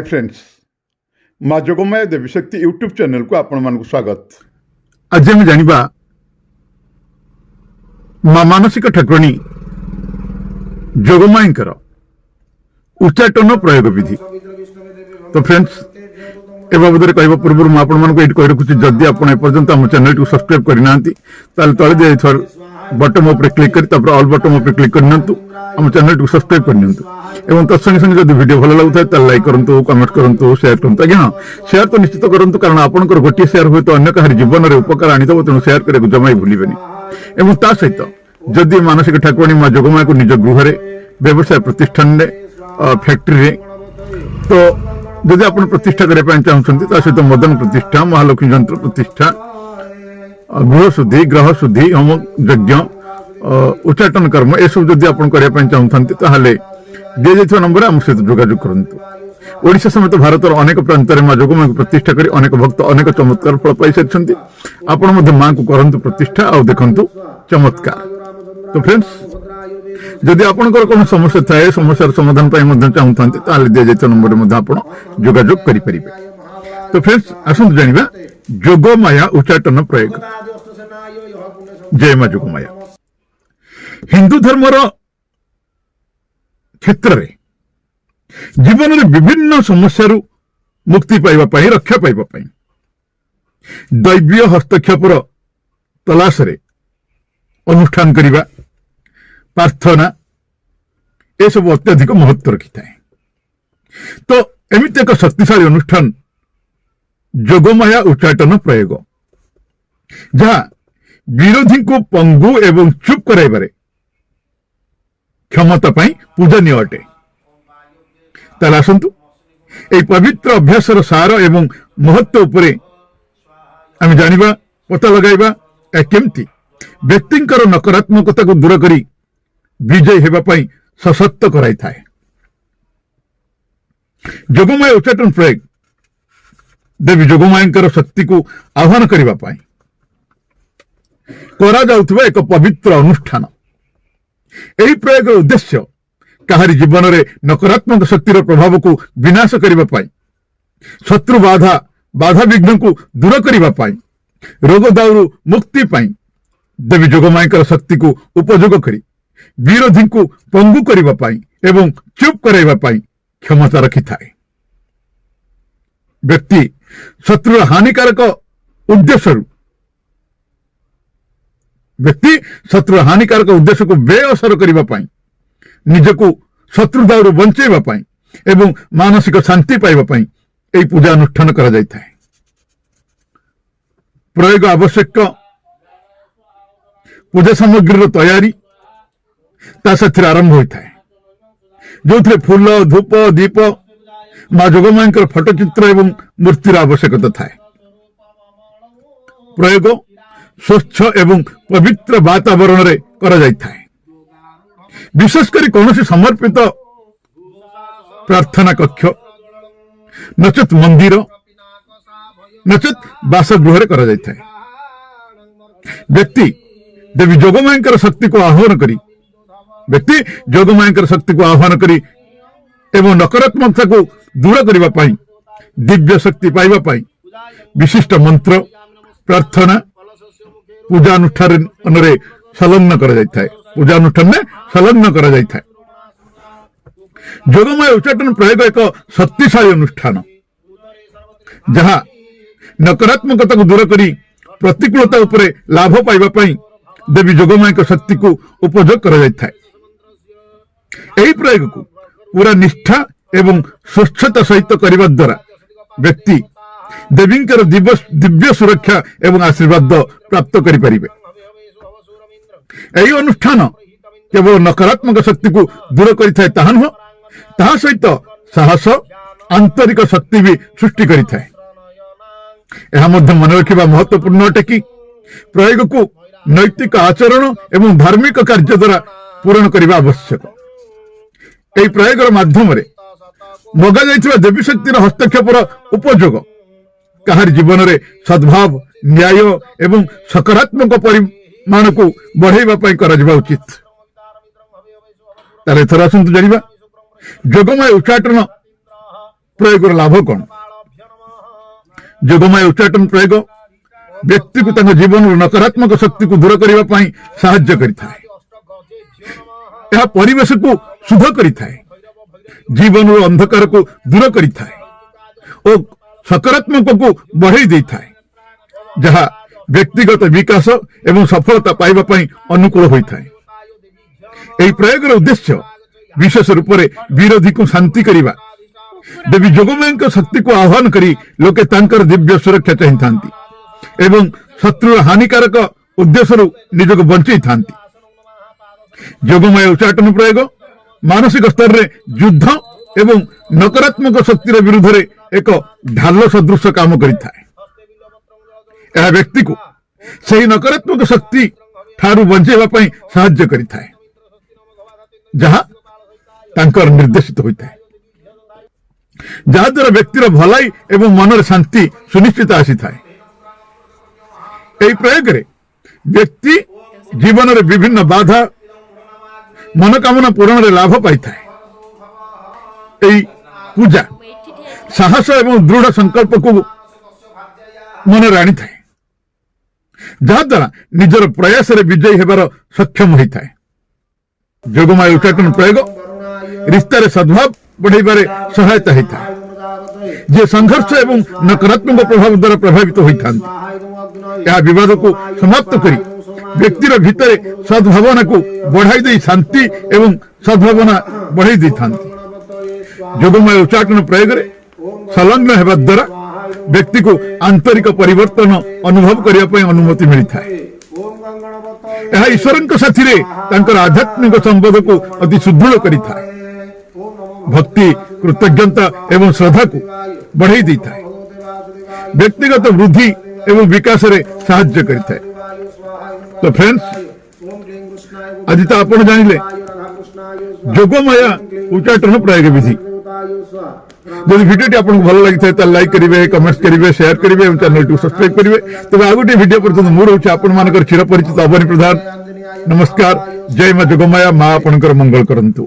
Hi friends, माँ जोगमाया देवी शक्ति YouTube channel को आपण मानक स्वागत। आज आम जानिबा माँ मानसिक ठाकुराणी जोगमायींकर उच्चाटन प्रयोग विधि। तो फ्रेंड्स, ए बाबद कहवा पूर्व मुझे आपको कही रखुच्छी, जदि आप एपर्यंत आम चैनल को सब्सक्राइब करना तले दिया बटन उपर क्लिक कर ऑल बटन उपर क्लिक करनी आम चैनल को सब्सक्राइब करनी तत्संगे संगे जब वीडियो भल लगुता है लाइक करूँ, कमेंट करूँ, शेयर करूँ। आज्ञा शेयर तो निश्चित करूँ, कारण आपंकर गोटे शेयर हुए तो अन्य कहार जीवन में उपकार आनीदेव, तेणु शेयर करने जमा ही भूलें। ता सहित जदि मानसिक ठाकुराणी माँ जोगमाया को निज गृह व्यवसाय प्रतिष्ठान फैक्ट्री तो जदि आप प्रतिष्ठा करने चाहते सहित मदन प्रतिष्ठा, महालक्ष्मी जंत्र प्रतिष्ठा, गृह शुद्धि, ग्रह शुद्धि, होम यज्ञ, उच्चाटन कर्म ए सब जदि आप चाहते दिया नंबर आम सहित जोगाजोग करूँ। ओडिशा समेत भारत अनेक प्रांत में माँ जोगमाया को प्रतिष्ठा कर अनेक भक्त अनेक चमत्कार फल पाई सारी। आपण माँ को करंतु प्रतिष्ठा आ देखंतु चमत्कार। तो फ्रेंड्स, जदि आपनकर कोन समस्या थाए, समस्यार समाधान चाहते दि जाइए नंबर में आप जोगाजोग करें। तो फ्रेंड्स, आसतु जानिबा जोगमाया उच्चाटन प्रयोग। जय माँ जोगमाया। हिंदू धर्मर क्षेत्र में जीवन में विभिन्न समस्या मुक्ति पाइबा पाई, रक्षा पाइबा पाई दैवीय हस्तक्षेपर तलाश रे अनुष्ठान करिबा, प्रार्थना ये सब अत्यधिक महत्व रखी थाए। तो एमित एक शक्तिशाली अनुष्ठान जोगमाया उच्चाटन प्रयोग, जहाँ विरोधी को पंगु एवं चुप कराइबारे क्षमता पाई पूजनीय अटे। ताले आसंतु ए पवित्र अभ्यासर सार एवं महत्व उपरे आम जानिबा, पता लगाइबा केमती व्यक्तिंकर नकारात्मकता को दूर करी विजय हेबा पाई सशक्त कराई थाए। जोगमाया उच्चाटन प्रयोग देवी जोगमायींकर शक्ति को आह्वान करिबा पाई करा जाउथबा एक पवित्र अनुष्ठान। यही प्रयोग उद्देश्य काहारी जीवन में नकारात्मक शक्तिर प्रभाव को विनाश करने पाई, शत्रु बाधा विघ्न को दूर करने पाई, रोग दाउरु मुक्ति पाई देवी जोगमायींकर शक्ति को उपयोग करी विरोधी को पंगु करने पाई एवं चुप कराइबा पाई क्षमता रखी थाए। व्यक्ति शत्रु हानिकारक उद्देश्य को बेअसर करने पाई, निजको शत्रु दाउरु बंचेबा पाई एवं मानसिक शांति पाइबा पाई एई पूजा अनुष्ठान करा जाय थाए। प्रयोग आवश्यक पूजा सामग्री तैयारी ता साथी आरंभ होता है, जो फूल, धूप, दीप, माँ जोगमायींकर फोटोचित्र एवं मूर्तिर आवश्यकता थाए। प्रयोग स्वच्छ एवं पवित्र वातावरण रे करा जाय थाए। विशेषकर कौन समर्पित प्रार्थना कक्ष, नचेत मंदिर, नचेत बासगृह करा जाय थाए। व्यक्ति देवी जोगमायींकर शक्ति को आह्वान करी एवं नकारात्मकता को दूर करने पाई, दिव्य शक्ति पाइबा पाई विशिष्ट मंत्र, प्रार्थना, पूजा अनुष्ठान संलग्न करा जाय थाए। जोगमाया उच्चाटन प्रयोग एक शक्तिशाली अनुष्ठान, जहाँ नकारात्मकता को दूर करी प्रतिकूलता उपरे लाभ पाइबा पाई देवी जोगमाया शक्ति को उपयोग करा जाय थाए। यही प्रयोग को पूरा निष्ठा एवं स्वच्छता सहित करने द्वारा व्यक्ति देवींकर दिव्य सुरक्षा एवं आशीर्वाद प्राप्त करें। यही अनुष्ठान केवल नकारात्मक शक्ति को दूर करिथाए ताहा नुह, ताहा सहित साहस, आंतरिक शक्ति भी सृष्टि करिथाए। यह मध्य मन रखा महत्वपूर्ण अटे कि प्रयोग को नैतिक आचरण एवं धार्मिक कार्य द्वारा पूरण करने आवश्यक। यही प्रयोग माध्यम मगा जाइथिबा देवी शक्तिर हस्तक्षेपर उपयोग काहारी जीवन में सद्भाव, न्याय एवं सकारात्मक परिमाण को बढ़ाइबा पाई करा उचित। ताले थोड़ा आसतु जानिबा जोगमाया उच्चाटन ପ୍ରୟୋଗର ଲାଭ କ'ଣ? ଯୋଗମାୟା ଉଚ୍ଚାଟନ ପ୍ରୟୋଗ ବ୍ୟକ୍ତିକୁ ତାଙ୍କ ଜୀବନର ନକାରାତ୍ମକ ଶକ୍ତିକୁ ଦୂର କରିବା ପାଇଁ ସାହାଯ୍ୟ କରିଥାଏ। ଏହା ପରିବେଶକୁ ଶୁଦ୍ଧ କରିଥାଏ, ଜୀବନର ଅନ୍ଧକାରକୁ ଦୂର କରିଥାଏ ଓ ସକାରାତ୍ମକକୁ ବଢ଼ାଇ ଦେଇଥାଏ, ଯାହା ବ୍ୟକ୍ତିଗତ ବିକାଶ ଏବଂ ସଫଳତା ପାଇବା ପାଇଁ ଅନୁକୂଳ ହୋଇଥାଏ। ଏହି ପ୍ରୟୋଗର ଉଦ୍ଦେଶ୍ୟ ବିଶେଷ ରୂପରେ ବିରୋଧୀକୁ ଶାନ୍ତି କରିବା। ଦେବୀ ଯୋଗମାୟାଙ୍କ ଶକ୍ତିକୁ ଆହ୍ୱାନ କରି ଲୋକେ ତାଙ୍କର ଦିବ୍ୟ ସୁରକ୍ଷା ଚାହିଁଥାନ୍ତି ଏବଂ ଶତ୍ରୁର ହାନିକାରକ ଉଦ୍ଦେଶ୍ୟରୁ ନିଜକୁ ବଞ୍ଚେଇଥାନ୍ତି। ଯୋଗମାୟା ଉଚ୍ଚାଟନ ପ୍ରୟୋଗ ମାନସିକ ସ୍ତରରେ ଯୁଦ୍ଧ ଏବଂ ନକାରାତ୍ମକ ଶକ୍ତିର ବିରୁଦ୍ଧରେ ଏକ ଢାଲ ସଦୃଶ କାମ କରିଥାଏ। ଏହା ବ୍ୟକ୍ତିକୁ ସେହି ନକାରାତ୍ମକ ଶକ୍ତି ଠାରୁ ବଞ୍ଚାଇବା ପାଇଁ ସାହାଯ୍ୟ କରିଥାଏ, ଯାହା ତାଙ୍କର ନିର୍ଦ୍ଦେଶିତ ହୋଇଥାଏ, ଯାହାଦ୍ୱାରା ବ୍ୟକ୍ତିର ଭଲାଇ ଏବଂ ମନରେ ଶାନ୍ତି ସୁନିଶ୍ଚିତ ଆସିଥାଏ। ଏହି ପ୍ରୟୋଗରେ ବ୍ୟକ୍ତି ଜୀବନରେ ବିଭିନ୍ନ ବାଧା ମନୋକାମନା ପୂରଣରେ ଲାଭ ପାଇଥାଏ। ଏହି ପୂଜା ସାହସ ଏବଂ ଦୃଢ଼ ସଂକଳ୍ପକୁ ମନରେ ଆଣିଥାଏ, ଯାହାଦ୍ୱାରା ନିଜର ପ୍ରୟାସରେ ବିଜୟୀ ହେବାର ସକ୍ଷମ ହୋଇଥାଏ। ଯୋଗମାୟା ଉଚ୍ଚାଟନ ପ୍ରୟୋଗ ରିସ୍ତାରେ ସଦ୍ଭାବ ବଢ଼ାଇବାରେ ସହାୟତା ହୋଇଥାଏ। ଯିଏ ସଂଘର୍ଷ ଏବଂ ନକାରାତ୍ମକ ପ୍ରଭାବ ଦ୍ୱାରା ପ୍ରଭାବିତ ହୋଇଥାନ୍ତି, ଏହା ବିବାଦକୁ ସମାପ୍ତ କରି ବ୍ୟକ୍ତିର ଭିତରେ ସଦ୍ଭାବନାକୁ ବଢ଼ାଇ ଦେଇ ଶାନ୍ତି ଏବଂ ସଦ୍ଭାବନା ବଢ଼ାଇ ଦେଇଥାନ୍ତି। ଯୋଗମାୟା ଉଚ୍ଚାଟନ ପ୍ରୟୋଗରେ ସଂଲଗ୍ନ ହେବା ଦ୍ୱାରା ବ୍ୟକ୍ତିକୁ ଆନ୍ତରିକ ପରିବର୍ତ୍ତନ ଅନୁଭବ କରିବା ପାଇଁ ଅନୁମତି ମିଳିଥାଏ। ଏହା ଈଶ୍ୱରଙ୍କ ସାଥିରେ ତାଙ୍କର ଆଧ୍ୟାତ୍ମିକ ସମ୍ବନ୍ଧକୁ ଅତି ସୁଦୃଢ଼ କରିଥାଏ, ଭକ୍ତି, କୃତଜ୍ଞତା ଏବଂ ଶ୍ରଦ୍ଧାକୁ ବଢ଼ାଇ ଦେଇଥାଏ, ବ୍ୟକ୍ତିଗତ ବୃଦ୍ଧି ଏବଂ ବିକାଶରେ ସାହାଯ୍ୟ କରିଥାଏ। ତ ଫ୍ରେଣ୍ଡସ୍, ଆଜି ତ ଆପଣ ଜାଣିଲେ ଯୋଗମାୟା ଉଚ୍ଚାଟନ ପ୍ରୟୋଗ ବିଧି। ଯଦି ଭିଡ଼ିଓଟି ଆପଣଙ୍କୁ ଭଲ ଲାଗିଥାଏ ତାହେଲେ ଲାଇକ୍ କରିବେ, କମେଣ୍ଟ କରିବେ, ସେୟାର କରିବେ ଏବଂ ଚ୍ୟାନେଲଟିକୁ ସବସ୍କ୍ରାଇବ କରିବେ। ତେବେ ଆଉ ଗୋଟିଏ ଭିଡ଼ିଓ ପର୍ଯ୍ୟନ୍ତ ମୁଁ ରହୁଛି ଆପଣମାନଙ୍କର ଚିରପରିଚିତ ଅବନୀ ପ୍ରଧାନ। ନମସ୍କାର। ଜୟ ମା ଯୋଗମାୟା। ମା ଆପଣଙ୍କର ମଙ୍ଗଳ କରନ୍ତୁ।